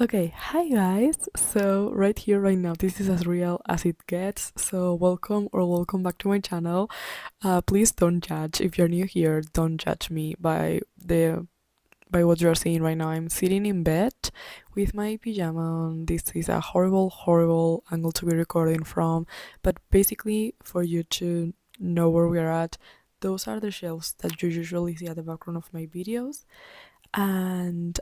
Okay, hi guys. So right here, right now, this is as real as it gets. So welcome back to my channel. Please don't judge if you're new here. Don't judge me by what you're seeing right now. I'm sitting in bed with my pajama on. This is a horrible angle to be recording from, but basically for you to know where we're at, those are the shelves that you usually see at the background of my videos. And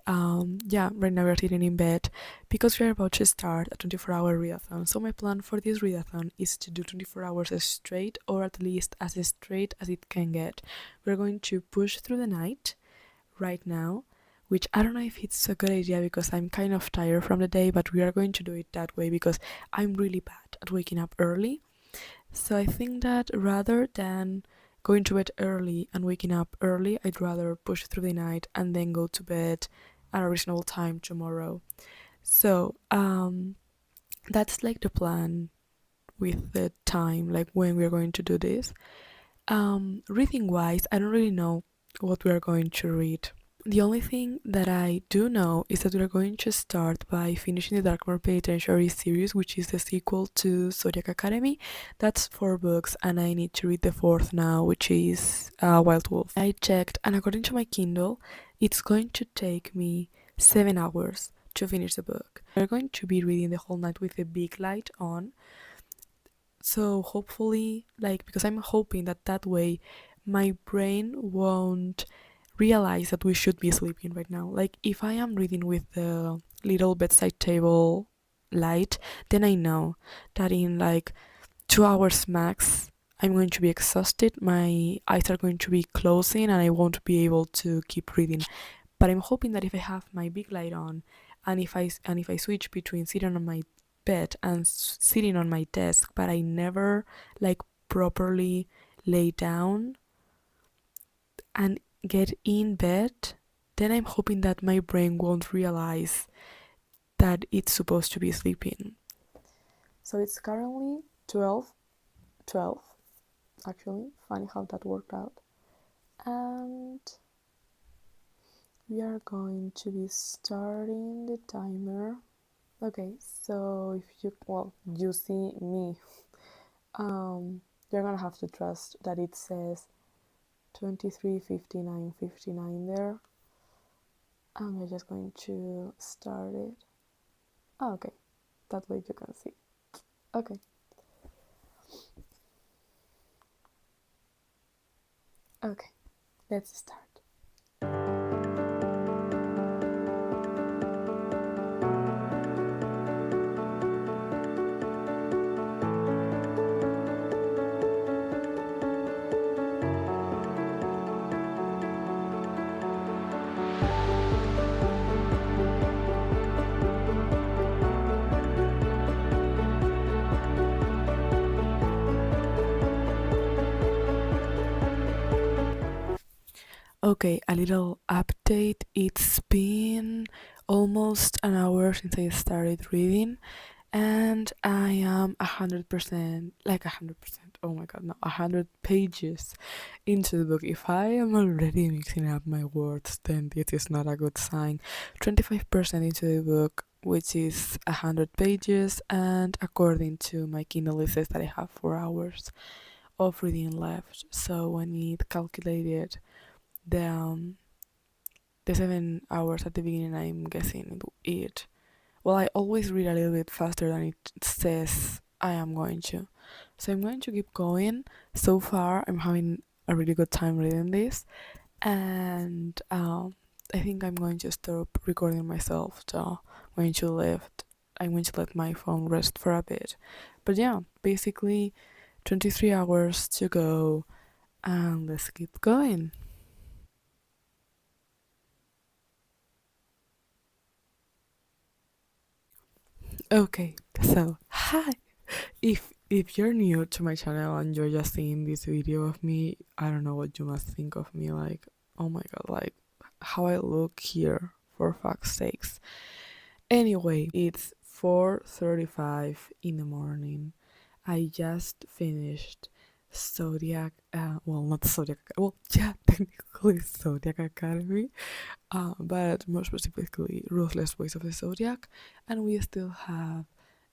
yeah, right now we're sitting in bed because we're about to start a 24-hour readathon. So my plan for this readathon is to do 24 hours straight, or at least as straight as it can get. We're going to push through the night right now, which I don't know if it's a good idea because I'm kind of tired from the day, but we are going to do it that way because I'm really bad at waking up early. So I think that rather than going to bed early and waking up early, I'd rather push through the night and then go to bed at a reasonable time tomorrow. So that's like the plan with the time, like when we're going to do this. Reading wise, I don't really know what we are going to read. The only thing that I do know is that we are going to start by finishing the Darkmoor Penitentiary series, which is the sequel to Zodiac Academy. That's 4 books, and I need to read the fourth now, which is Wild Wolf. I checked, and according to my Kindle, it's going to take me 7 hours to finish the book. We're going to be reading the whole night with a big light on, so hopefully, like, because I'm hoping that way my brain won't realize that we should be sleeping right now. Like, if I am reading with the little bedside table light, then I know that in like 2 hours max, I'm going to be exhausted, my eyes are going to be closing, and I won't be able to keep reading. But I'm hoping that if I have my big light on, and if I switch between sitting on my bed and sitting on my desk, but I never like properly lay down and get in bed, then I'm hoping that my brain won't realize that it's supposed to be sleeping. So it's currently 12, actually. Funny how that worked out. And we are going to be starting the timer. Okay, so if you see me, you're gonna have to trust that it says 23:59:59 there. And we're just going to start it. Oh, okay, that way you can see. Okay. Okay, let's start. Okay, a little update. It's been almost an hour since I started reading, and I am 100%, like 100%, oh my god, no, 100 pages into the book. If I am already mixing up my words, then this is not a good sign. 25% into the book, which is 100 pages, and according to my Kindle, it says that I have 4 hours of reading left. So when it calculated the 7 hours at the beginning, I'm guessing it. Well, I always read a little bit faster than it says I am going to. So I'm going to keep going. So far, I'm having a really good time reading this, and I think I'm going to stop recording myself. So I'm going to let my phone rest for a bit. But yeah, basically 23 hours to go, and let's keep going. Okay, so hi. If you're new to my channel and you're just seeing this video of me, I don't know what you must think of me. Like, oh my god, like how I look here, for fuck's sakes. Anyway, it's 4:35 in the morning. I just finished Zodiac, well, not Zodiac, well, yeah, technically Zodiac Academy, but more specifically, Ruthless Ways of the Zodiac, and we still have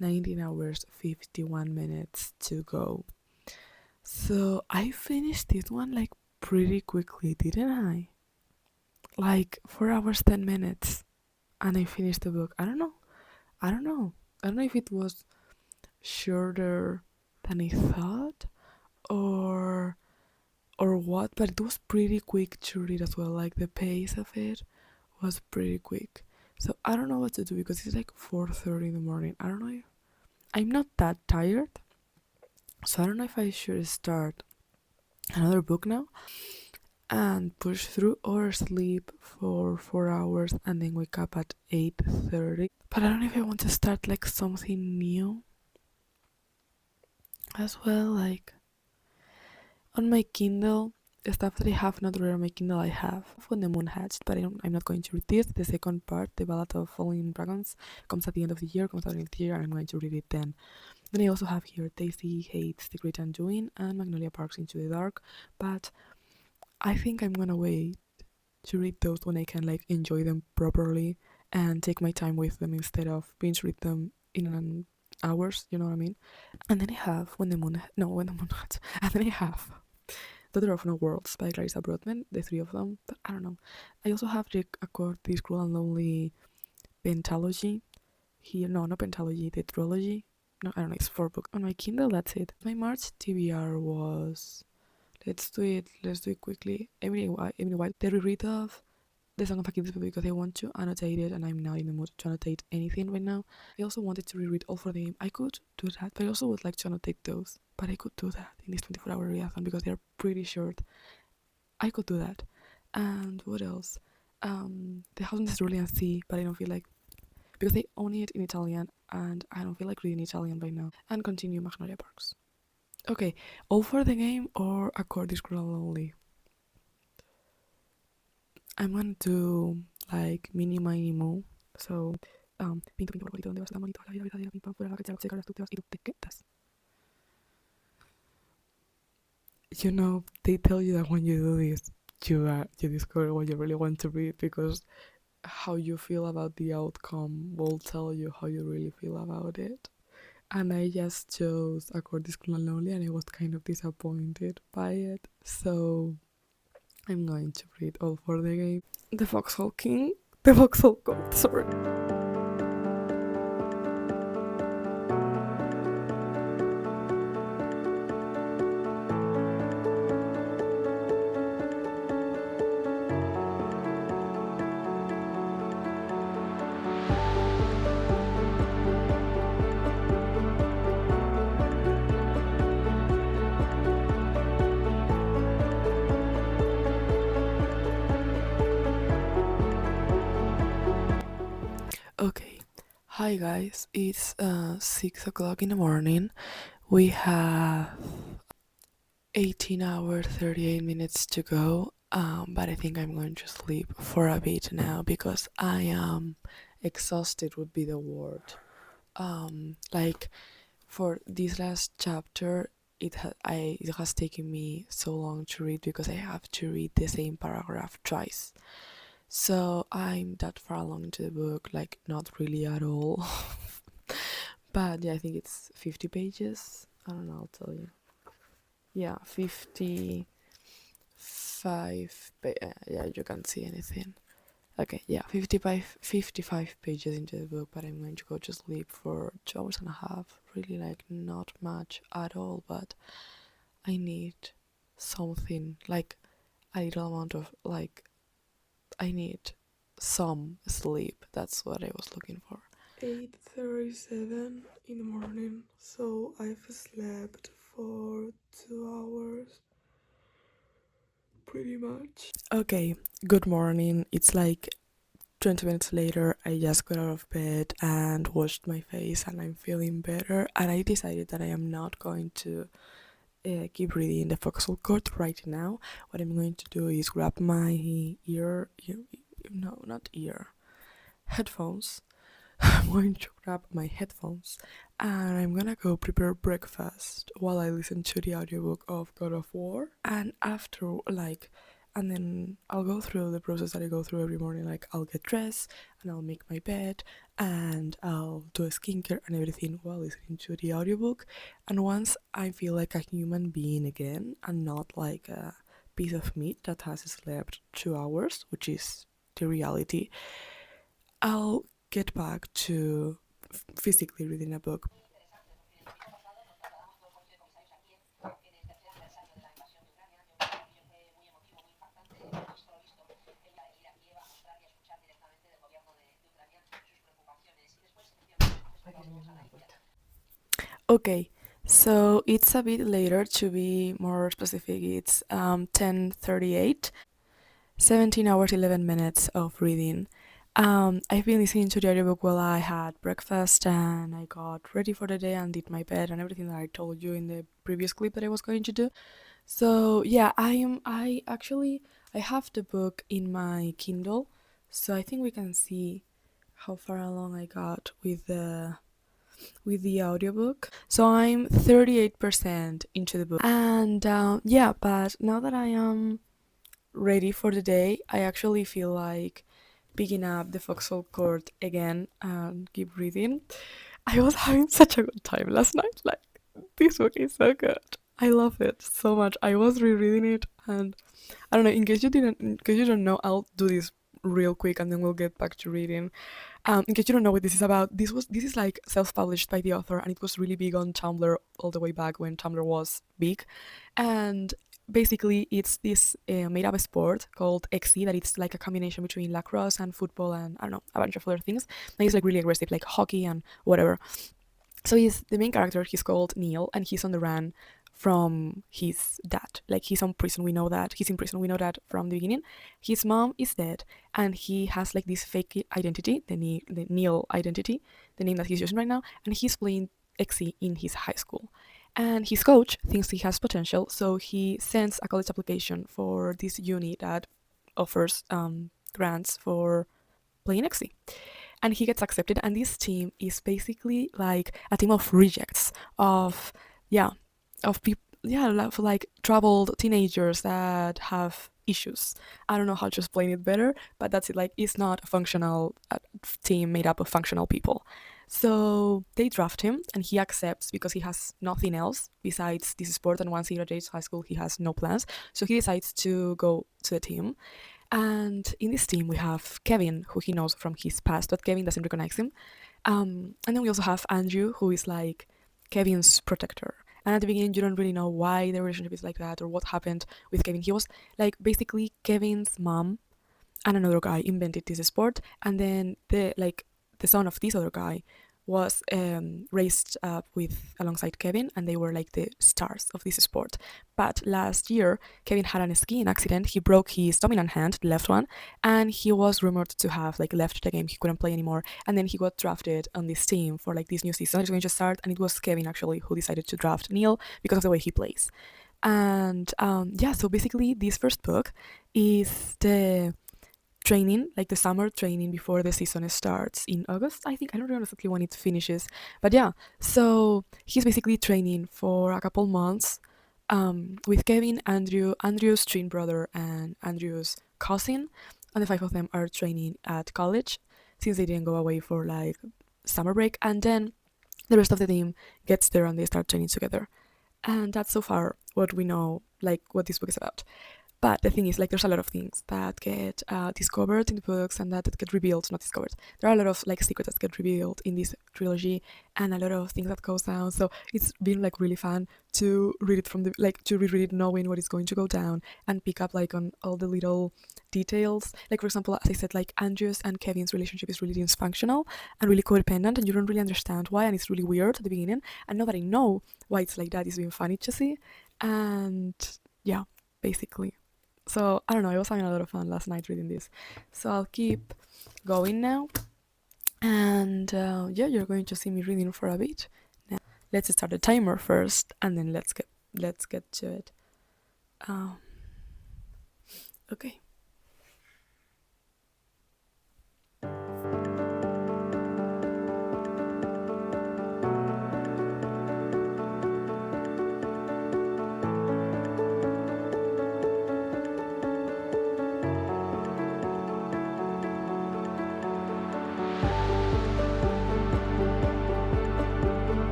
19 hours 51 minutes to go. So I finished this one like pretty quickly, didn't I? Like 4 hours 10 minutes, and I finished the book. I don't know. I don't know. I don't know if it was shorter than I thought, or what, but it was pretty quick to read as well. Like the pace of it was pretty quick. So I don't know what to do because it's like 4:30 in the morning. I don't know if I'm not that tired, so I don't know if I should start another book now and push through or sleep for 4 hours and then wake up at 8:30. But I don't know if I want to start like something new as well, like on my Kindle. The stuff that I have not read on my Kindle, I have When the Moon Hatched, but I'm not going to read this. The second part, The Ballad of Falling Dragons, comes at the end of the year, comes out next year, and I'm going to read it then. Then I also have here Daisy Hates the Great Undoing and Magnolia Parks Into the Dark, but I think I'm gonna wait to read those when I can like enjoy them properly and take my time with them instead of binge read them in an hours, you know what I mean? And then I have When the Moon Hatched, and then I have Daughter of No Worlds by Clarissa Broadman, the three of them, but I don't know. I also have the Accord This Cruel and Lonely Pentalogy here. No, not Pentalogy, the Trilogy. No, I don't know, it's 4 books. On my Kindle, that's it. My March TBR was... Let's do it quickly. Emily White, the reread of The Song of Achilles because I want to annotate it and I'm not in the mood to annotate anything right now. I also wanted to reread All for the Game. I could do that, but I also would like to annotate those. But I could do that in this 24-hour readathon because they're pretty short. I could do that. And what else? The House in the Cerulean Sea, but I don't feel like, because they own it in Italian and I don't feel like reading Italian right now. And continue Magnolia Parks. Okay, All for the Game or Accord This Cruel and Lonely? I'm gonna do like mini mini moo. So, pinto pinto bonito, donde vas tan bonito, la vida verdadera, pim pam fuera la que te cargas tú te vas y tú te quedas. You know, they tell you that when you do this, you discover what you really want to read because how you feel about the outcome will tell you how you really feel about it. And I just chose Accord This Cruel and Lonely and I was kind of disappointed by it. So I'm going to read All for the Game. The Foxhole King. The Foxhole Court, sorry. Okay, hi guys, it's 6 o'clock in the morning. We have 18 hours 38 minutes to go, but I think I'm going to sleep for a bit now because I am exhausted, would be the word. Like for this last chapter, it has taken me so long to read because I have to read the same paragraph twice. So I'm that far along into the book, like not really at all. But yeah, I think it's 50 pages. I don't know, I'll tell you. Yeah, 55. Yeah, you can't see anything. Okay, yeah, 55 pages into the book, but I'm going to go to sleep for 2 hours and a half. Really, like, not much at all, but I need something, like, a little amount of, like, I need some sleep. That's what I was looking for. 8:37 in the morning, so I've slept for 2 hours pretty much. Okay, good morning. It's like 20 minutes later. I just got out of bed and washed my face and I'm feeling better, and I decided that I am not going to keep reading the Foxhole Court right now. What I'm going to do is grab my headphones. I'm going to grab my headphones and I'm gonna go prepare breakfast while I listen to the audiobook of God of War. And after, and then I'll go through the process that I go through every morning. Like, I'll get dressed and I'll make my bed and I'll do a skincare and everything while listening to the audiobook. And once I feel like a human being again and not like a piece of meat that has slept 2 hours, which is the reality, I'll get back to physically reading a book. Okay, so it's a bit later. To be more specific, it's 10:38. 17 hours 11 minutes of reading. I've been listening to the audiobook while I had breakfast and I got ready for the day and did my bed and everything that I told you in the previous clip that I was going to do. So yeah, I have the book in my Kindle, so I think we can see how far along I got with the audiobook. So I'm 38% into the book. And yeah, but now that I am ready for the day, I actually feel like picking up the Foxhole Court again and keep reading. I was having such a good time last night. Like, this book is so good. I love it so much. I was rereading it, and I don't know. In case you don't know, I'll do this real quick, and then we'll get back to reading. In case you don't know what this is about, this is like self-published by the author, and it was really big on Tumblr all the way back when Tumblr was big, and basically it's this made-up sport called XC that it's like a combination between lacrosse and football and I don't know, a bunch of other things. And it's like really aggressive, like hockey and whatever. So he's the main character. He's called Neil, and he's on the run from his dad. Like, he's on prison. We know that he's in prison. We know that from the beginning. His mom is dead, and he has like this fake identity, the Neil identity, the name that he's using right now, and he's playing XC in his high school. And his coach thinks he has potential, so he sends a college application for this uni that offers grants for playing XC, and he gets accepted. And this team is basically like a team of rejects of yeah of people, like troubled teenagers that have issues. I don't know how to explain it better, but that's it. Like, it's not a functional team made up of functional people. So they draft him and he accepts because he has nothing else besides this sport, and once he graduates high school he has no plans, so he decides to go to the team. And in this team, we have Kevin, who he knows from his past, but Kevin doesn't recognize him. And then we also have Andrew, who is like Kevin's protector. And at the beginning, you don't really know why the relationship is like that or what happened with Kevin. He was like basically Kevin's mom and another guy invented this sport, and then the son of this other guy was raised up with alongside Kevin, and they were like the stars of this sport. But last year, Kevin had a skiing accident. He broke his dominant hand, the left one, and he was rumored to have like left the game. He couldn't play anymore, and then he got drafted on this team for like this new season. It's going to start, and it was Kevin actually who decided to draft Neil because of the way he plays. And yeah, so basically, this first book is the training, like the summer training before the season starts in August. I think I don't remember exactly when it finishes, but yeah. So he's basically training for a couple months with Kevin, Andrew's twin brother, and Andrew's cousin, and the five of them are training at college since they didn't go away for like summer break, and then the rest of the team gets there and they start training together. And that's so far what we know, like what this book is about. But the thing is, like, there's a lot of things that get discovered in the books and that get revealed, not discovered. There are a lot of like secrets that get revealed in this trilogy, and a lot of things that goes down. So it's been like really fun to read it from the to reread it knowing what is going to go down and pick up like on all the little details. Like, for example, as I said, like Andrew's and Kevin's relationship is really dysfunctional and really codependent, and you don't really understand why, and it's really weird at the beginning. And now that I know why it's like that, it's been funny to see, and yeah, basically. So I don't know, I was having a lot of fun last night reading this. So I'll keep going now. And yeah, you're going to see me reading for a bit. Now, let's start the timer first, and then let's get to it. Okay.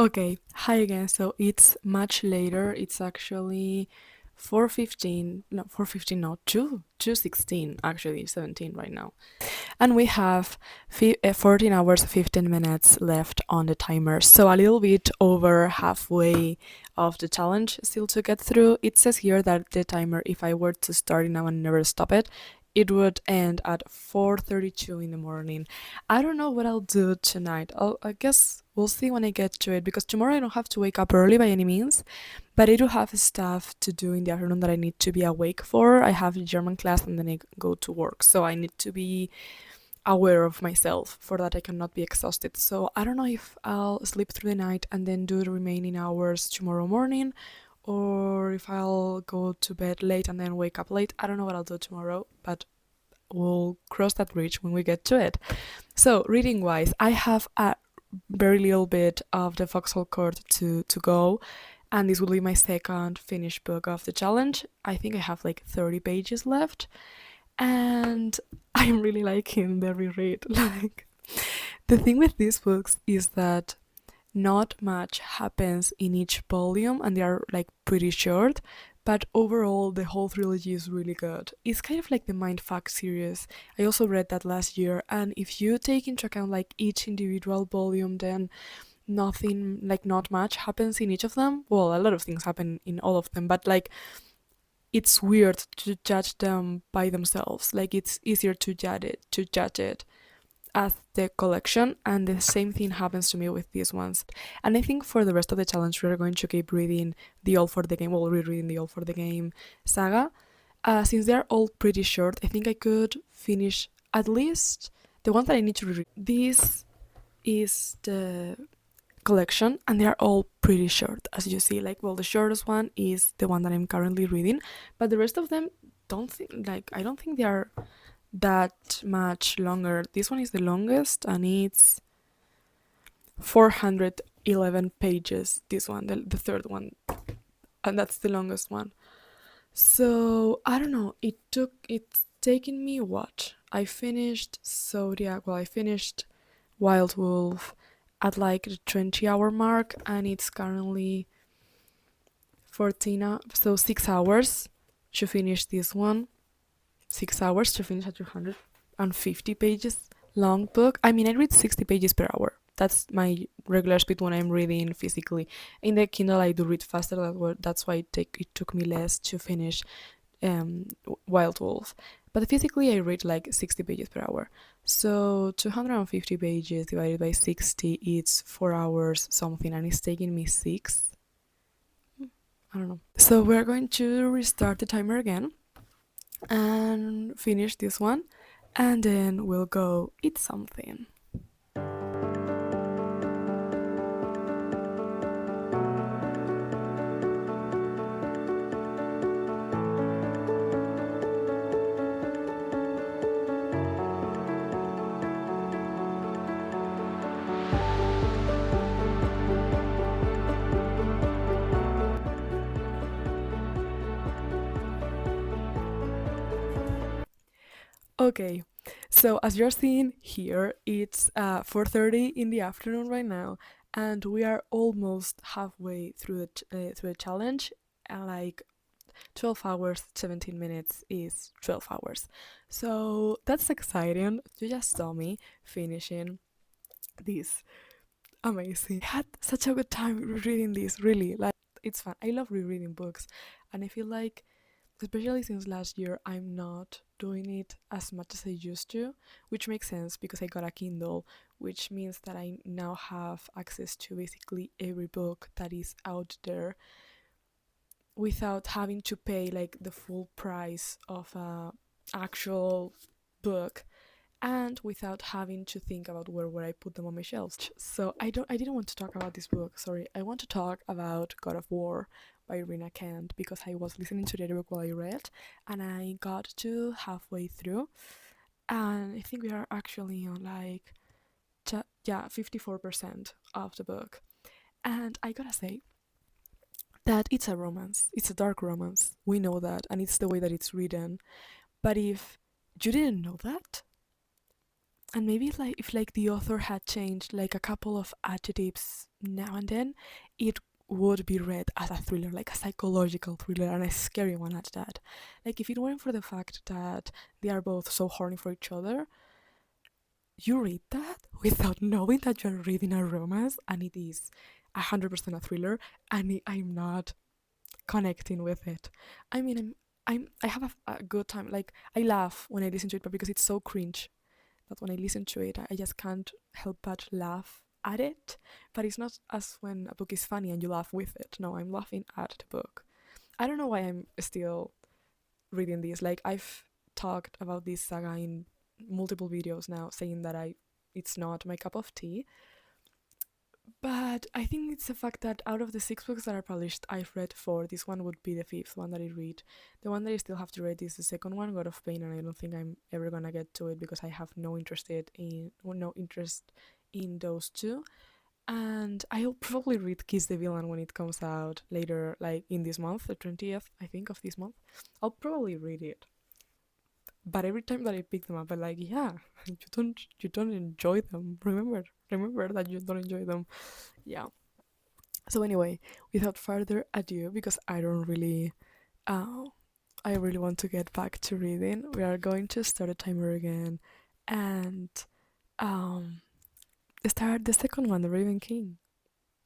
Okay, hi again. So it's much later. It's actually 4:15. No, 4:15. No, 2:16. Actually, 17 right now. And we have 14 hours 15 minutes left on the timer. So a little bit over halfway of the challenge still to get through. It says here that the timer, if I were to start it now and never stop it, it would end at 4:32 in the morning. I don't know what I'll do tonight. I guess we'll see when I get to it, because tomorrow I don't have to wake up early by any means, but I do have stuff to do in the afternoon that I need to be awake for. I have a German class and then I go to work, so I need to be aware of myself for that I cannot be exhausted. So I don't know if I'll sleep through the night and then do the remaining hours tomorrow morning, or if I'll go to bed late and then wake up late. I don't know what I'll do tomorrow, but we'll cross that bridge when we get to it. So reading wise, I have a very little bit of the Foxhole Court to go, and this will be my second finished book of the challenge. I think I have like 30 pages left, and I'm really liking the reread. Like, the thing with these books is that not much happens in each volume and they are like pretty short, but overall the whole trilogy is really good. It's kind of like the Mindfuck series. I also read that last year, and if you take into account like each individual volume, then nothing, like not much happens in each of them. Well, a lot of things happen in all of them, but like it's weird to judge them by themselves. Like it's easier to judge it as the collection, and the same thing happens to me with these ones. And I think for the rest of the challenge we're going to keep reading the All for the Game, well, rereading the All for the Game saga. Since they're all pretty short, I think I could finish at least the ones that I need to reread. This is the collection and they are all pretty short, as you see. Like, well, the shortest one is the one that I'm currently reading, but the rest of them I don't think they are that much longer. This one is the longest and it's 411 pages. This one, the third one, and that's the longest one. So I don't know, it's taken me what? I finished Zodiac, well, I finished Wild Wolf at like the 20-hour mark, and it's currently 14, so 6 hours to finish this one. 6 hours to finish a 250 pages long book. I mean, I read 60 pages per hour. That's my regular speed when I'm reading physically. In the Kindle, I do read faster. That's why it took me less to finish Wild Wolf. But physically, I read like 60 pages per hour. So 250 pages divided by 60, it's 4 hours something, and it's taking me 6. I don't know. So we're going to restart the timer again and finish this one, and then we'll go eat something. Okay, so as you're seeing here, it's 4:30 in the afternoon right now, and we are almost halfway through the challenge. Like 12 hours, 17 minutes is 12 hours. So that's exciting. You just saw me finishing this. Amazing. I had such a good time reading this, really. Like, it's fun. I love rereading books, and I feel like, especially since last year, I'm not doing it as much as I used to, which makes sense because I got a Kindle, which means that I now have access to basically every book that is out there without having to pay like the full price of a actual book, and without having to think about where would I put them on my shelves. So I didn't want to talk about this book, sorry. I want to talk about God of War by Rina Kent, because I was listening to the book while I read, and I got to halfway through, and I think we are actually on like 54% of the book. And I gotta say that it's a romance. It's a dark romance. We know that, and it's the way that it's written. But if you didn't know that, and maybe like if like the author had changed like a couple of adjectives now and then, it would be read as a thriller, like a psychological thriller, and a scary one at that. Like if it weren't for the fact that they are both so horny for each other, you read that without knowing that you're reading a romance, and it is 100% a thriller, and I'm not connecting with it. I mean, I have a good time. Like I laugh when I listen to it, but because it's so cringe that when I listen to it, I just can't help but laugh at it. But it's not as when a book is funny and you laugh with it. No, I'm laughing at the book. I don't know why I'm still reading this. Like I've talked about this saga in multiple videos now, saying that it's not my cup of tea. But I think it's the fact that out of the 6 books that are published, I've read 4. This one would be the 5th one that I read. The one that I still have to read is the second one, God of Pain, and I don't think I'm ever gonna get to it because I have no interest in those two. And I'll probably read Kiss the Villain when it comes out later, like in this month, the 20th, I think, of this month. I'll probably read it. But every time that I pick them up, I'm like, yeah, you don't enjoy them. Remember that you don't enjoy them. Yeah. So anyway, without further ado, because uh, I really want to get back to reading, we are going to start a timer again, and um, start the second one, The Raven King.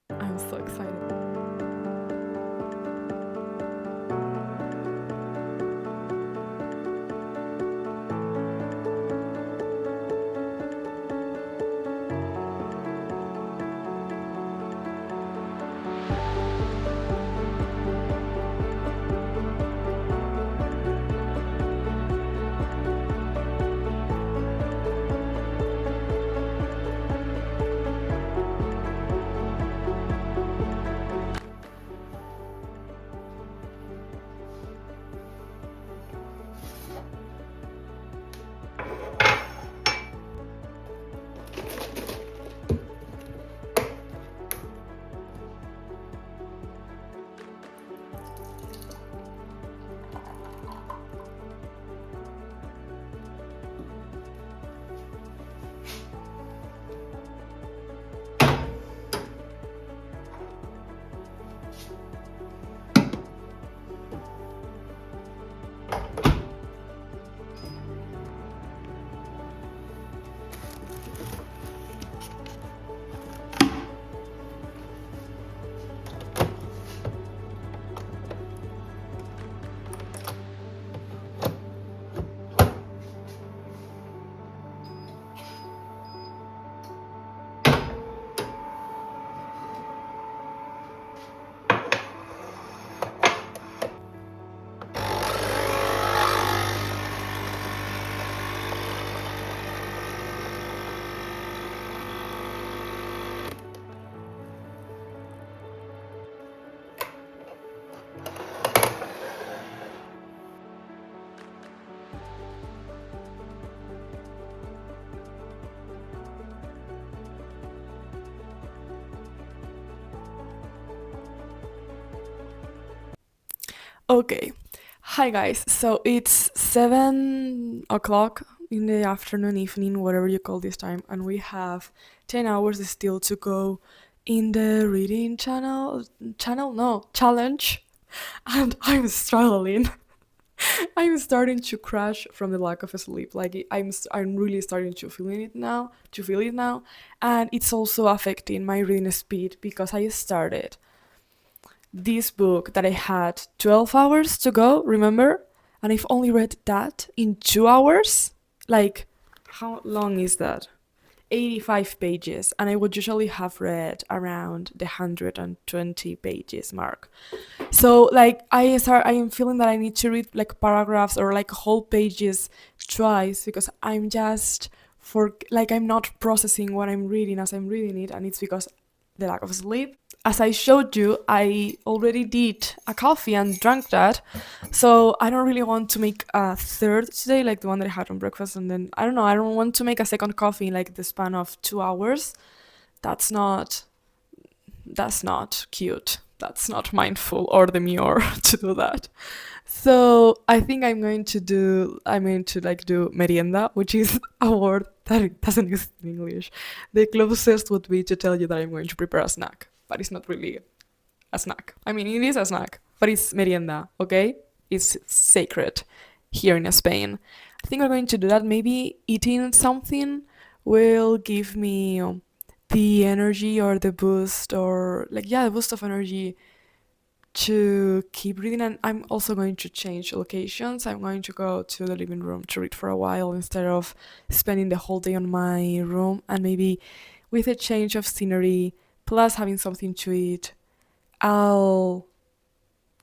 I'm so excited. Okay. Hi guys. So it's 7 o'clock in the afternoon, evening, whatever you call this time, and we have 10 hours still to go in the reading channel no challenge, and I'm struggling. I'm starting to crash from the lack of sleep. Like I'm really starting to feel it now, and it's also affecting my reading speed because I started this book that I had 12 hours to go, remember? And I've only read that in 2 hours. Like, how long is that? 85 pages, and I would usually have read around the 120 pages mark. So, like, I am feeling that I need to read like paragraphs or like whole pages twice because I'm not processing what I'm reading as I'm reading it, and it's because the lack of sleep. As I showed you, I already did a coffee and drank that. So I don't really want to make a third today, like the one that I had on breakfast. And then, I don't know, I don't want to make a second coffee in like the span of 2 hours. That's not, that's not cute. that's not mindful or demure to do that. So I think I'm going to like do merienda, which is a word that it doesn't exist in English. The closest would be to tell you that I'm going to prepare a snack, but it's not really a snack. I mean, it is a snack, but it's merienda, okay? It's sacred here in Spain. I think we're going to do that. Maybe eating something will give me the energy or the boost or like yeah, the boost of energy to keep reading. And I'm also going to change locations. I'm going to go to the living room to read for a while instead of spending the whole day on my room, and maybe with a change of scenery plus having something to eat, I'll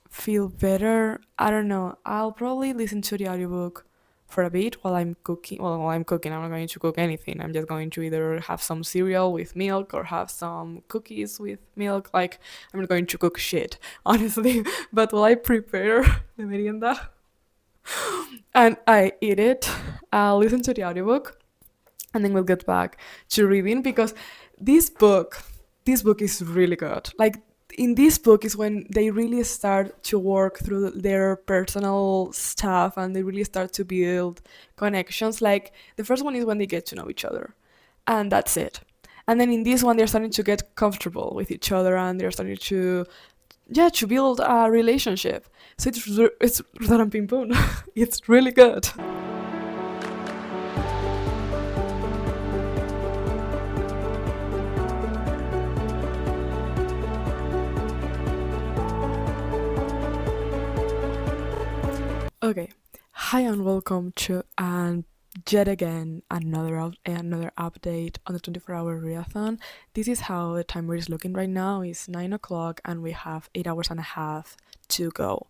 feel better. I don't know. I'll probably listen to the audiobook for a bit while I'm cooking. Well, while I'm cooking, I'm not going to cook anything. I'm just going to either have some cereal with milk or have some cookies with milk. Like, I'm not going to cook shit, honestly. But while I prepare the merienda and I eat it, I'll listen to the audiobook and then we'll get back to reading because this book this book is really good. Like in this book is when they really start to work through their personal stuff and they really start to build connections. Like the first one is when they get to know each other, and that's it. And then in this one they're starting to get comfortable with each other and they're starting to yeah to build a relationship. So it's it's really good. Okay, hi and welcome to and yet again another update on the 24-hour readathon. This is how the timer is looking right now. It's 9 o'clock and we have 8 hours and a half to go.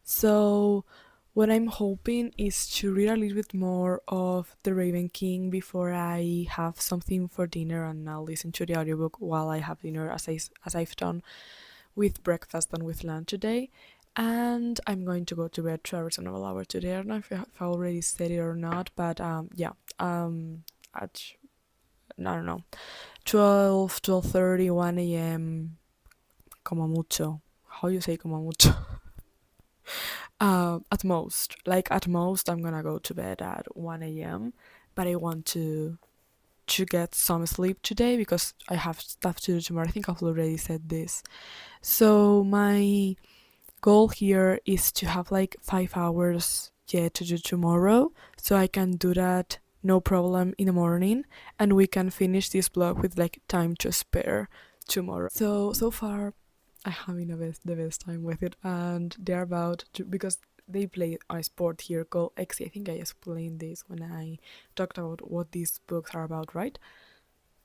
So what I'm hoping is to read a little bit more of The Raven King before I have something for dinner, and I'll listen to the audiobook while I have dinner as I've done with breakfast and with lunch today. And I'm going to go to bed 2 hours and a hour today. I don't know if I already said it or not, but yeah, at I don't know, 12:30, 1 a.m. como mucho. How you say como mucho? At most, I'm gonna go to bed at 1 a.m. But I want to get some sleep today because I have stuff to do tomorrow. I think I've already said this. So my goal here is to have like 5 hours yet to do tomorrow, so I can do that no problem in the morning, and we can finish this vlog with like time to spare tomorrow. So far, I'm having the best time with it, and they're about to because they play a sport here called Exi. I think I explained this when I talked about what these books are about, right?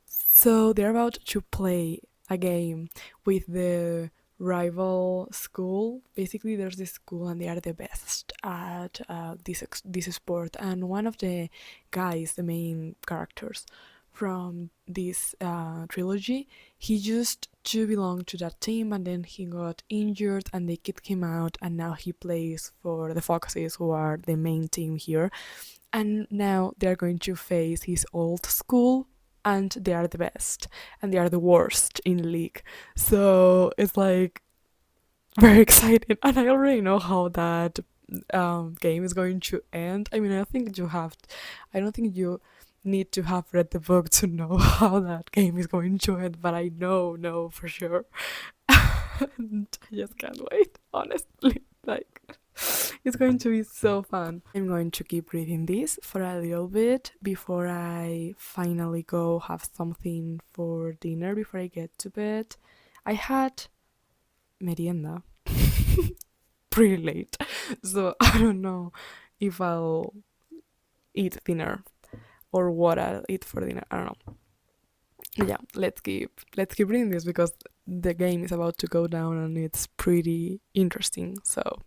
So they're about to play a game with the rival school. Basically, there's this school and they are the best at this sport. And one of the guys, the main characters from this trilogy, he used to belong to that team and then he got injured and they kicked him out, and now he plays for the Foxes, who are the main team here. And now they're going to face his old school, and they are the best and they are the worst in the league. So it's like very exciting, and I already know how that game is going to end. I mean, I don't think you need to have read the book to know how that game is going to end, but I know for sure. And I just can't wait, honestly. Like, it's going to be so fun. I'm going to keep reading this for a little bit before I finally go have something for dinner before I get to bed. I had merienda pretty late, so I don't know if I'll eat dinner or what I'll eat for dinner. I don't know. Yeah, let's keep reading this because the game is about to go down and it's pretty interesting. So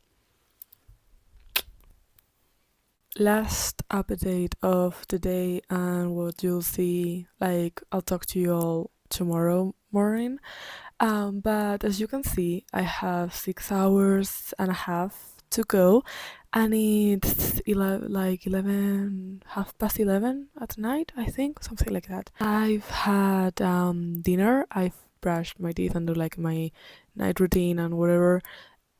last update of the day, and what you'll see, like I'll talk to you all tomorrow morning. But as you can see, I have 6 hours and a half to go, and it's 11, half past 11 at night, I think, something like that. I've had dinner. brush my teeth and do like my night routine and whatever,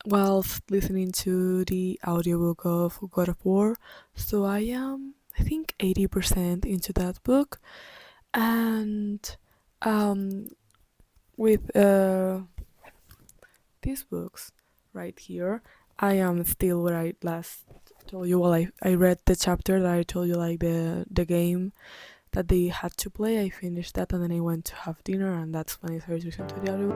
whilst listening to the audiobook of God of War. So I am, I think, 80% into that book. And um, with these books right here, I am still where I last told you. Well, I read the chapter that I told you, like the game that they had to play. I finished that and then I went to have dinner, and that's when I started to listen to the audio.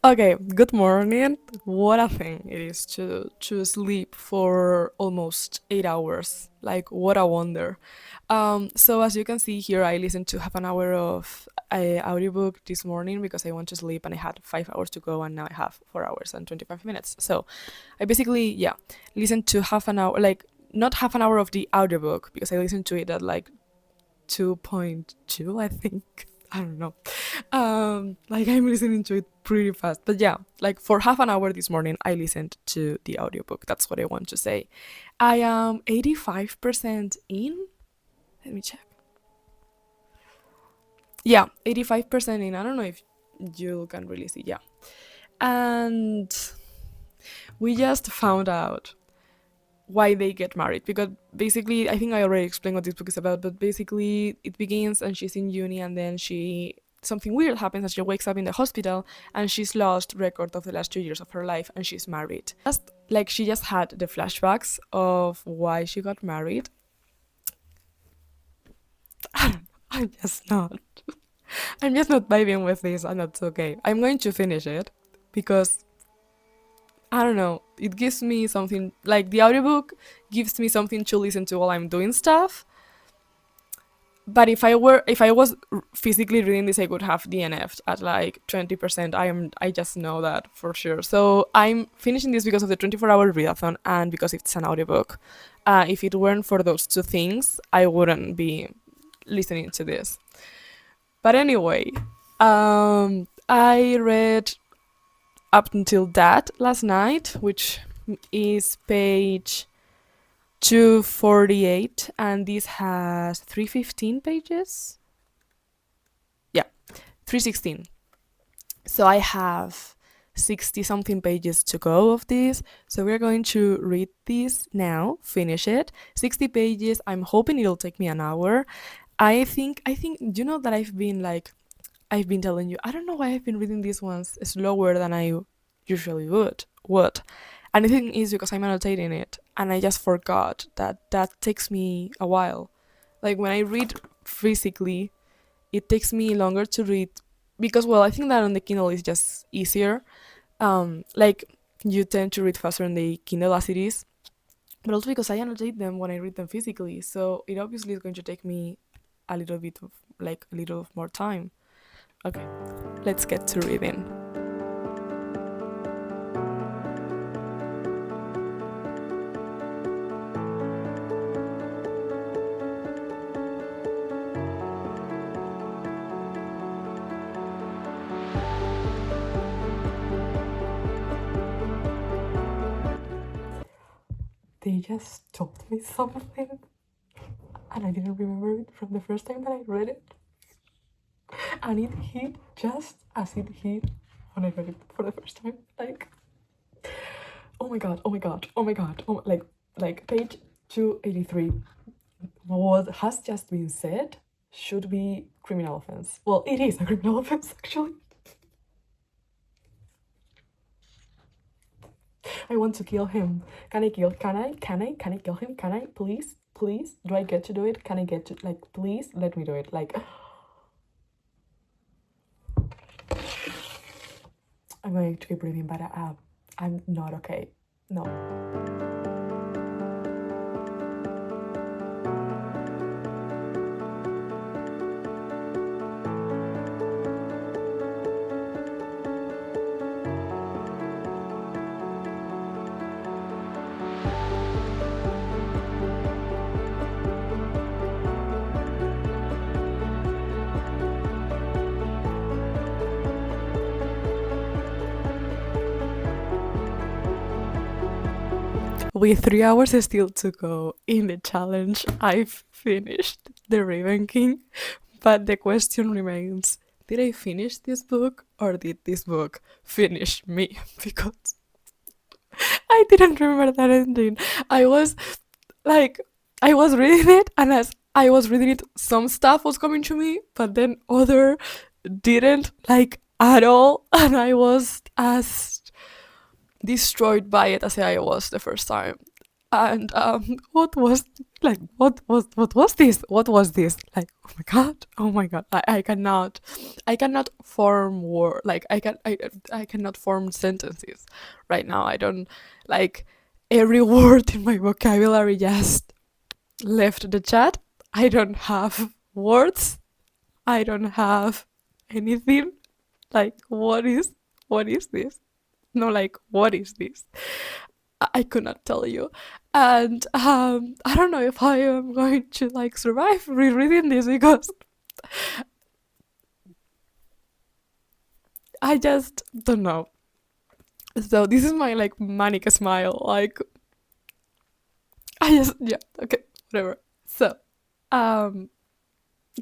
Okay, good morning. What a thing it is to sleep for almost 8 hours. Like, what a wonder. So as you can see here, I listened to half an hour of a audiobook this morning because I went to sleep and I had 5 hours to go, and now I have 4 hours and 25 minutes. So I basically, yeah, listened to half an hour, like not half an hour of the audiobook because I listened to it at like 2.2, I think. I don't know. Like, I'm listening to it pretty fast. But yeah, like for half an hour this morning I listened to the audiobook. That's what I want to say. I am 85% in. Let me check. Yeah, 85% in. I don't know if you can really see. Yeah. And we just found out why they get married, because basically, I think I already explained what this book is about, but basically it begins and she's in uni, and then something weird happens and she wakes up in the hospital and she's lost record of the last 2 years of her life, and she's married. She just had the flashbacks of why she got married. I'm just not I'm just not vibing with this, and that's okay. I'm going to finish it because I don't know, it gives me something, like the audiobook gives me something to listen to while I'm doing stuff. But if I was physically reading this, I would have DNF'd at like 20%. I just know that for sure. So I'm finishing this because of the 24-hour readathon and because it's an audiobook. If it weren't for those two things, I wouldn't be listening to this. But anyway, I read up until that last night, which is page 248, and this has 315 pages. Yeah, 316. So I have 60 something pages to go of this. So we're going to read this now, finish it. 60 pages. I'm hoping it'll take me an hour. I think you know that I've been telling you, I don't know why I've been reading these ones slower than I usually would. And I think it's because I'm annotating it, and I just forgot that takes me a while. Like when I read physically, it takes me longer to read because, well, I think that on the Kindle is just easier. Like you tend to read faster on the Kindle as it is, but also because I annotate them when I read them physically. So it obviously is going to take me a little more time. Okay, let's get to reading. They just told me something, and I didn't remember it from the first time that I read it. And it hit just as it hit when I read it for the first time. Like, oh my god, like page 283. What has just been said should be criminal offense. Well, it is a criminal offense, actually. I want to kill him. Can I kill him? Can I? Please? Please? Do I get to do it? Can I get to, like, please let me do it? Like, I'm going to keep breathing, but I'm not okay. No. With 3 hours still to go in the challenge, I've finished The Raven King, but the question remains, did I finish this book or did this book finish me? Because I didn't remember that ending. I was like, I was reading it, and as I was reading it, some stuff was coming to me, but then other didn't, like, at all, and I was as destroyed by it as I was the first time. And what was what was this? What was this? Like, oh my god! I cannot form word, like I cannot form sentences right now. I don't, like, every word in my vocabulary just left the chat. I don't have words. I don't have anything. Like, what is this? No, like, what is this? I could not tell you. And I don't know if I am going to, like, survive rereading this, because I just don't know. So this is my, like, manic smile. Like, I just, yeah, okay, whatever. So I'm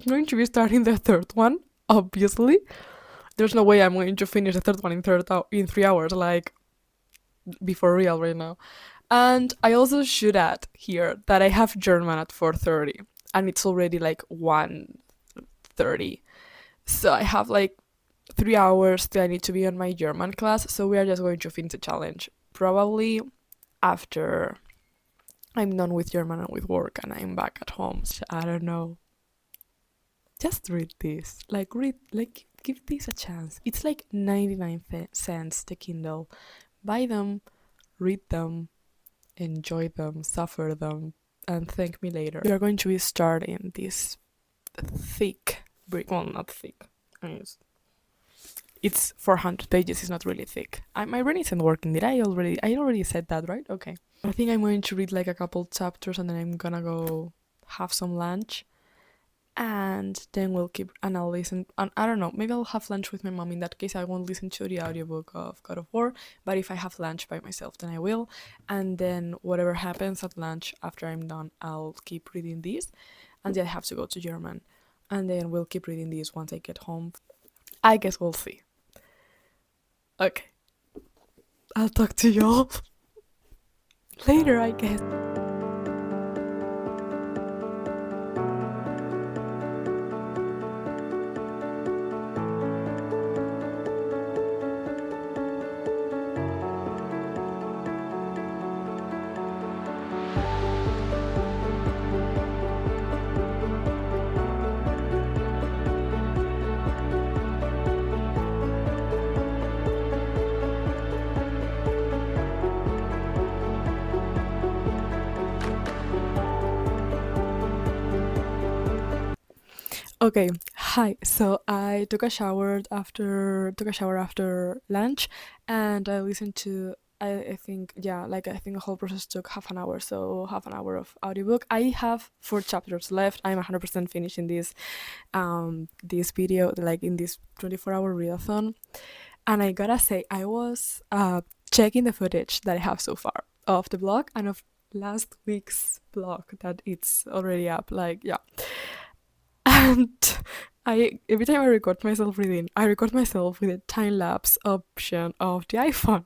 going to be starting the third one, obviously. There's no way I'm going to finish the third one in 3 hours, like, be for real right now. And I also should add here that I have German at 4:30, and it's already like 1:30. So I have like 3 hours till I need to be on my German class. So we are just going to finish the challenge probably after I'm done with German and with work and I'm back at home. So I don't know. Just read this. Like, give this a chance. It's like 99 cents the Kindle. Buy them, read them, enjoy them, suffer them, and thank me later. We are going to be starting this thick brick. Well, not thick. It's 400 pages. It's not really thick. My brain isn't working. I already said that, right? Okay. I think I'm going to read like a couple chapters and then I'm gonna go have some lunch. And then I'll listen, and I don't know, maybe I'll have lunch with my mom. In that case, I won't listen to the audiobook of God of War, but if I have lunch by myself, then I will. And then whatever happens at lunch after I'm done, I'll keep reading these, and then I have to go to German, and then we'll keep reading these once I get home. I guess we'll see. Okay, I'll talk to y'all later, I guess. Okay, hi. So I took a shower after lunch, and I listened to. I think, yeah, like, I think the whole process took half an hour, so half an hour of audiobook. I have 4 chapters left. I'm 100% finishing this video, like, in this 24-hour readathon. And I gotta say, I was checking the footage that I have so far of the blog and of last week's blog that it's already up. Like, yeah. And every time I record myself reading, I record myself with a time lapse option of the iPhone,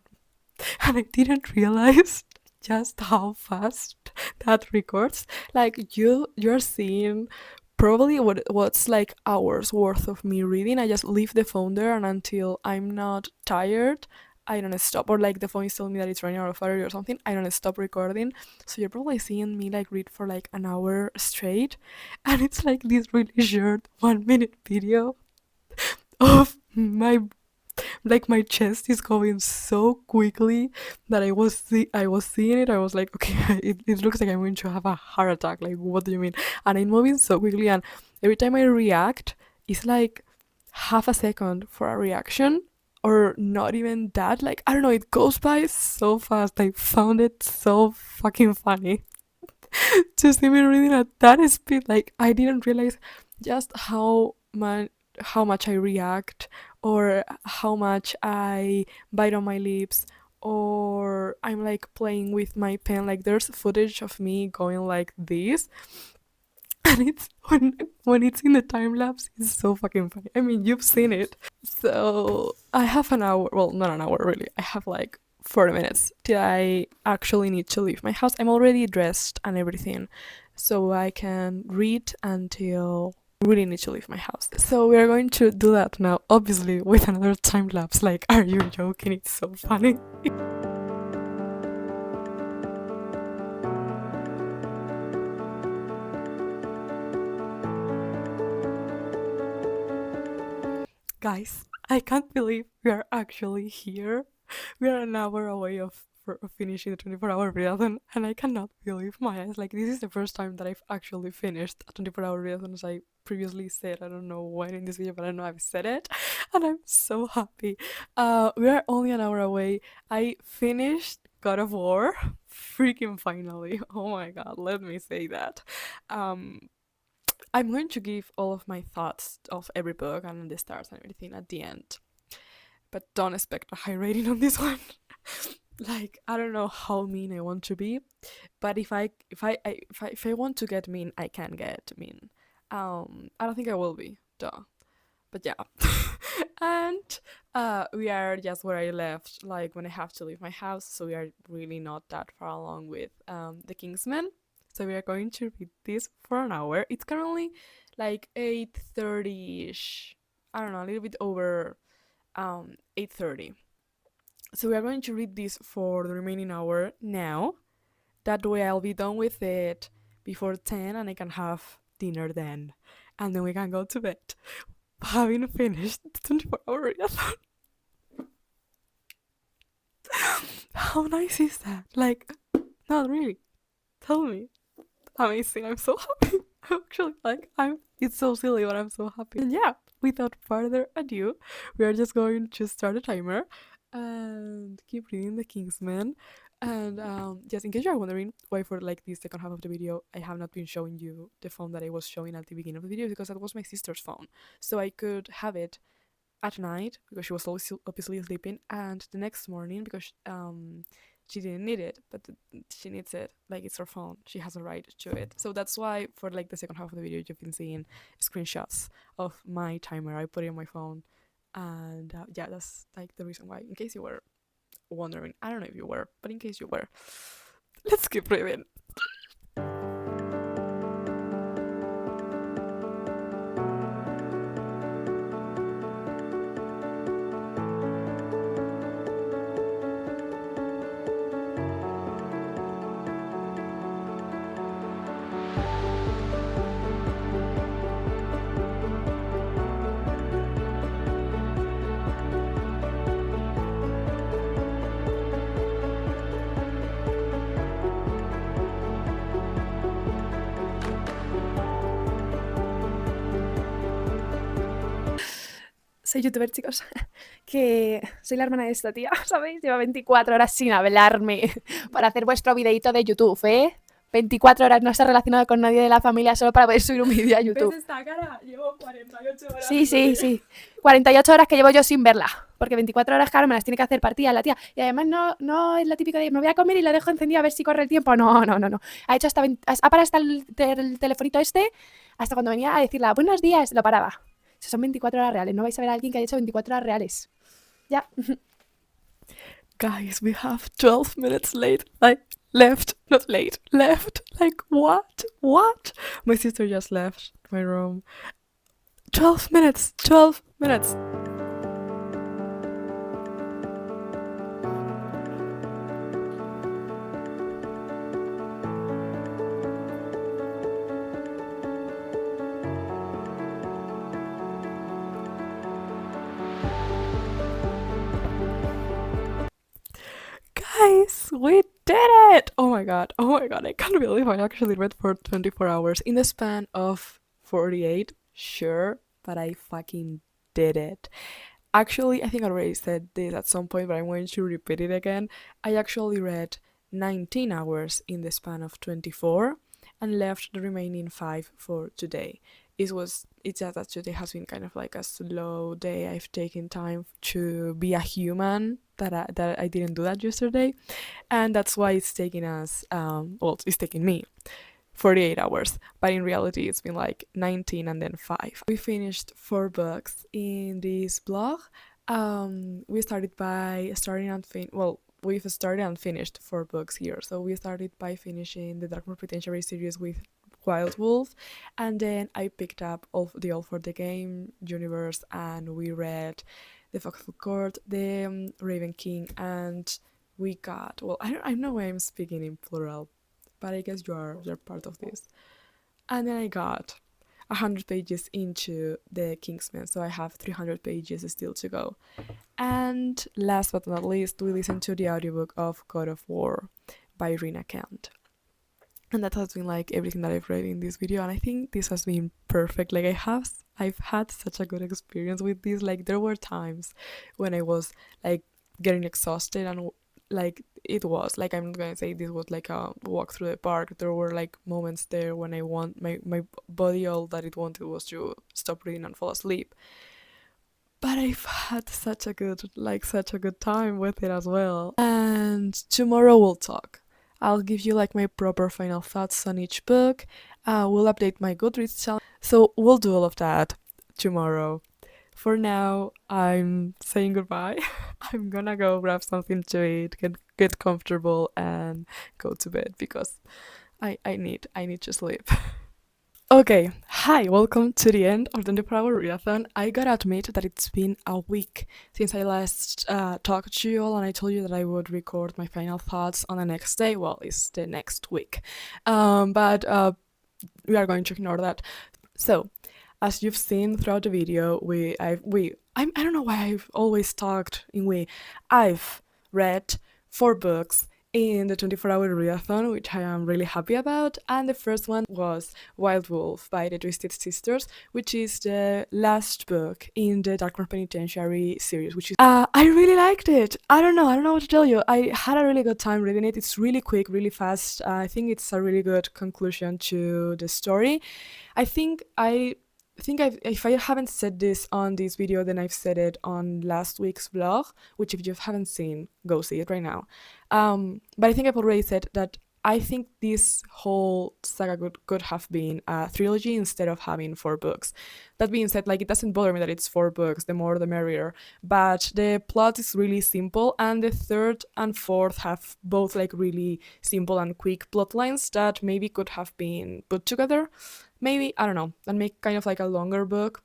and I didn't realize just how fast that records. Like, you're seeing probably what's like hours worth of me reading. I just leave the phone there, and until I'm not tired, I don't stop, or like the phone is telling me that it's running out of battery or something, I don't stop recording. So you're probably seeing me like read for like an hour straight, and it's like this really short 1 minute video of my chest is going so quickly that I was seeing it. I was like, okay, it looks like I'm going to have a heart attack. Like, what do you mean? And I'm moving so quickly, and every time I react, it's like half a second for a reaction, or not even that. Like, I don't know, it goes by so fast. I found it so fucking funny. Just even reading at that speed, like I didn't realize just how much I react, or how much I bite on my lips, or I'm like playing with my pen. Like there's footage of me going like this, and it's when it's in the time lapse, it's so fucking funny. I mean, you've seen it. So I have an hour. Well, not an hour really. I have like 40 minutes till I actually need to leave my house. I'm already dressed and everything, so I can read until I really need to leave my house. So we are going to do that now, obviously with another time lapse. Like, are you joking? It's so funny. Guys, I can't believe we are actually here. We are an hour away of finishing the 24-hour readathon, and I cannot believe my eyes. Like, this is the first time that I've actually finished a 24-hour readathon, as I previously said. I don't know when in this video, but I know I've said it, and I'm so happy. We are only an hour away. I finished God of War, freaking finally. Oh my god, let me say that. Um, I'm going to give all of my thoughts of every book and the stars and everything at the end, but don't expect a high rating on this one. Like, I don't know how mean I want to be, but if I want to get mean, I can get mean. I don't think I will be, duh. But yeah. And we are just where I left, like when I have to leave my house, so we are really not that far along with the Kingsman. So we are going to read this for an hour. It's currently like 8:30ish. I don't know, a little bit over 8:30. So we are going to read this for the remaining hour now. That way I'll be done with it before 10 and I can have dinner then. And then we can go to bed, having finished the 24-hour readathon. How nice is that? Like, not really. Tell me. Amazing. I'm so happy. I'm actually like, it's so silly, but I'm so happy. And yeah, without further ado, we are just going to start a timer and keep reading the Kingsman. And just in case you're wondering why for like the second half of the video I have not been showing you the phone that I was showing at the beginning of the video, because that was my sister's phone, so I could have it at night because she was always obviously sleeping, and the next morning because she didn't need it, but she needs it. Like, it's her phone, she has a right to it. So that's why for like the second half of the video you've been seeing screenshots of my timer. I put it on my phone, and yeah, that's like the reason why, in case you were wondering. I don't know if you were, but in case you were, let's keep reading. Soy youtuber, chicos, que soy la hermana de esta tía, ¿sabéis? Lleva 24 horas sin hablarme para hacer vuestro videito de YouTube, ¿eh? 24 horas, no se ha relacionado con nadie de la familia solo para poder subir un vídeo a YouTube. ¿Ves esta cara? Llevo 48 horas. Sí. 48 horas que llevo yo sin verla, porque 24 horas, claro, me las tiene que hacer partidas la tía. Y además no es la típica de me voy a comer y la dejo encendida a ver si corre el tiempo. No. Ha hecho ha parado hasta el telefonito este, hasta cuando venía a decirle buenos días, lo paraba. Son 24 horas reales, no vais a ver a alguien que haya hecho 24 horas reales. Ya. Guys, we have 12 minutes left. Like, left. Like, what? My sister just left my room. 12 minutes. Guys, we did it! Oh my god, I can't believe I actually read for 24 hours in the span of 48. Sure, but I fucking did it. Actually, I think I already said this at some point, but I'm going to repeat it again. I actually read 19 hours in the span of 24 and left the remaining 5 for today. It's just that today has been kind of like a slow day. I've taken time to be a human that I didn't do that yesterday, and that's why it's taking us it's taking me 48 hours, but in reality it's been like 19 and then 5. We finished 4 books in this blog. We started by starting and we've started and finished 4 books here. So we started by finishing the Dark Penitentiary series with Wild Wolf, and then I picked up All for the Game universe, and we read the Foxhole Court, the Raven King, and we got, I know why I'm speaking in plural, but I guess you're part of this. And then I got 100 pages into the Kingsman, so I have 300 pages still to go. And last but not least, we listened to the audiobook of God of War by Rina Kant. And that has been like everything that I've read in this video, and I think this has been perfect. Like I've had such a good experience with this. Like there were times when I was like getting exhausted, and like it was like, I'm not gonna say this was like a walk through the park. There were like moments there when I want my body, all that it wanted was to stop reading and fall asleep. But I've had such a good time with it as well. And tomorrow we'll talk. I'll give you like my proper final thoughts on each book. We'll update my Goodreads challenge. So we'll do all of that tomorrow. For now, I'm saying goodbye. I'm gonna go grab something to eat, get comfortable, and go to bed because I need to sleep. Okay, hi, welcome to the end of the 24-hour readathon. I gotta admit that it's been a week since I last talked to you all, and I told you that I would record my final thoughts on the next day. Well, it's the next week, but we are going to ignore that. So, as you've seen throughout the video, I don't know why I've always talked in we. I've read 4 books in the 24-hour readathon, which I am really happy about, and the first one was Wild Wolf by the Twisted Sisters, which is the last book in the Darkmoor Penitentiary series, which is I really liked it. I don't know what to tell you. I had a really good time reading it. It's really quick, really fast. I think it's a really good conclusion to the story. I think if I haven't said this on this video, then I've said it on last week's vlog, which if you haven't seen, go see it right now. But I think I've already said that I think this whole saga could have been a trilogy instead of having 4 books. That being said, like, it doesn't bother me that it's 4 books, the more the merrier, but the plot is really simple, and the 3rd and 4th have both like really simple and quick plot lines that maybe could have been put together. Maybe, I don't know, and make kind of like a longer book.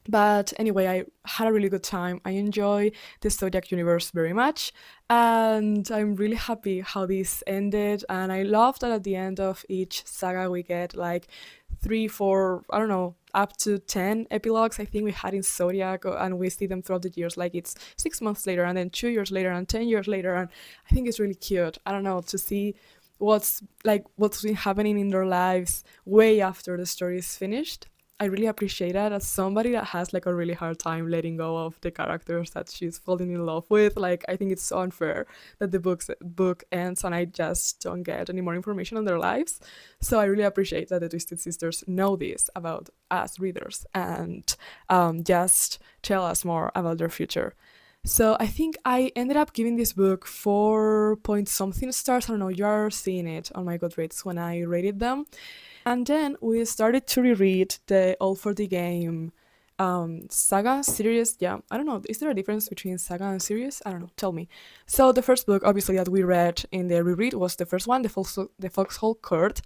But anyway, I had a really good time. I enjoy the Zodiac universe very much, and I'm really happy how this ended. And I love that at the end of each saga we get like 3, 4, I don't know, up to 10 epilogues. I think we had in Zodiac, and we see them throughout the years. Like it's 6 months later, and then 2 years later, and 10 years later, and I think it's really cute. I don't know, to see what's been happening in their lives way after the story is finished. I really appreciate that as somebody that has like a really hard time letting go of the characters that she's falling in love with. Like, I think it's so unfair that the book ends and I just don't get any more information on their lives. So I really appreciate that the Twisted Sisters know this about us readers and just tell us more about their future. So I think I ended up giving this book 4 point something stars. I don't know, you're seeing it on my Goodreads when I rated them. And then we started to reread the All for the Game saga series. Yeah, I don't know, is there a difference between saga and series? I don't know, tell me. So the first book, obviously, that we read in the reread was the first one, the Foxhole Court.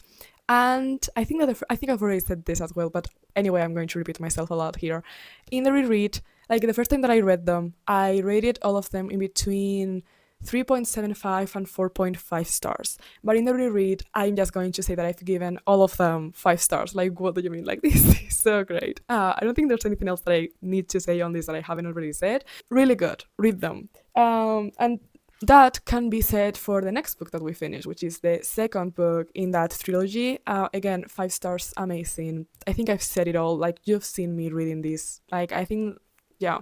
And I think I've already said this as well, but anyway, I'm going to repeat myself a lot here. In the reread, like the first time that I read them, I rated all of them in between 3.75 and 4.5 stars. But in the reread, I'm just going to say that I've given all of them 5 stars. Like, what do you mean? Like, this is so great. I don't think there's anything else that I need to say on this that I haven't already said. Really good. Read them. And that can be said for the next book that we finish, which is the second book in that trilogy. Again, 5 stars, amazing. I think I've said it all. Like, you've seen me reading this. Like, I think, yeah.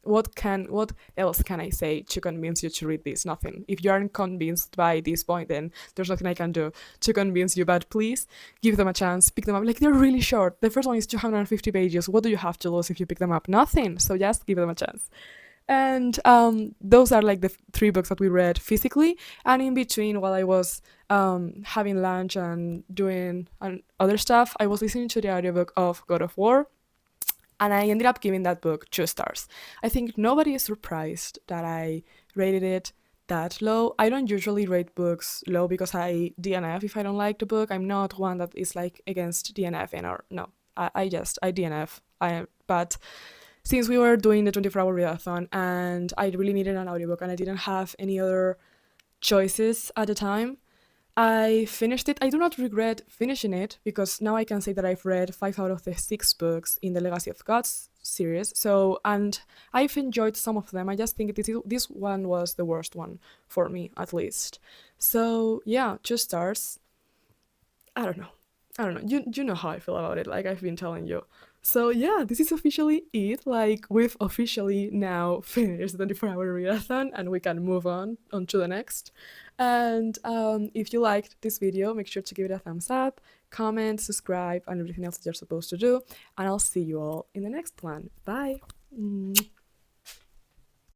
What else can I say to convince you to read this? Nothing. If you aren't convinced by this point, then there's nothing I can do to convince you. But please give them a chance. Pick them up. Like, they're really short. The first one is 250 pages. What do you have to lose if you pick them up? Nothing. So just give them a chance. And those are like the 3 books that we read physically. And in between, while I was having lunch and doing other stuff, I was listening to the audiobook of God of War. And I ended up giving that book 2 stars. I think nobody is surprised that I rated it that low. I don't usually rate books low because I DNF if I don't like the book. I'm not one that is like against DNFing or no. I DNF. But since we were doing the 24-hour readathon and I really needed an audiobook and I didn't have any other choices at the time, I finished it. I do not regret finishing it because now I can say that I've read 5 out of the 6 books in the Legacy of Gods series. So, and I've enjoyed some of them. I just think this one was the worst one for me, at least. So, yeah, 2 stars. I don't know. You know how I feel about it, like I've been telling you. So yeah, this is officially it. Like, we've officially now finished the 24-hour readathon and we can move on to the next. And if you liked this video, make sure to give it a thumbs up, comment, subscribe, and everything else that you're supposed to do. And I'll see you all in the next one. Bye.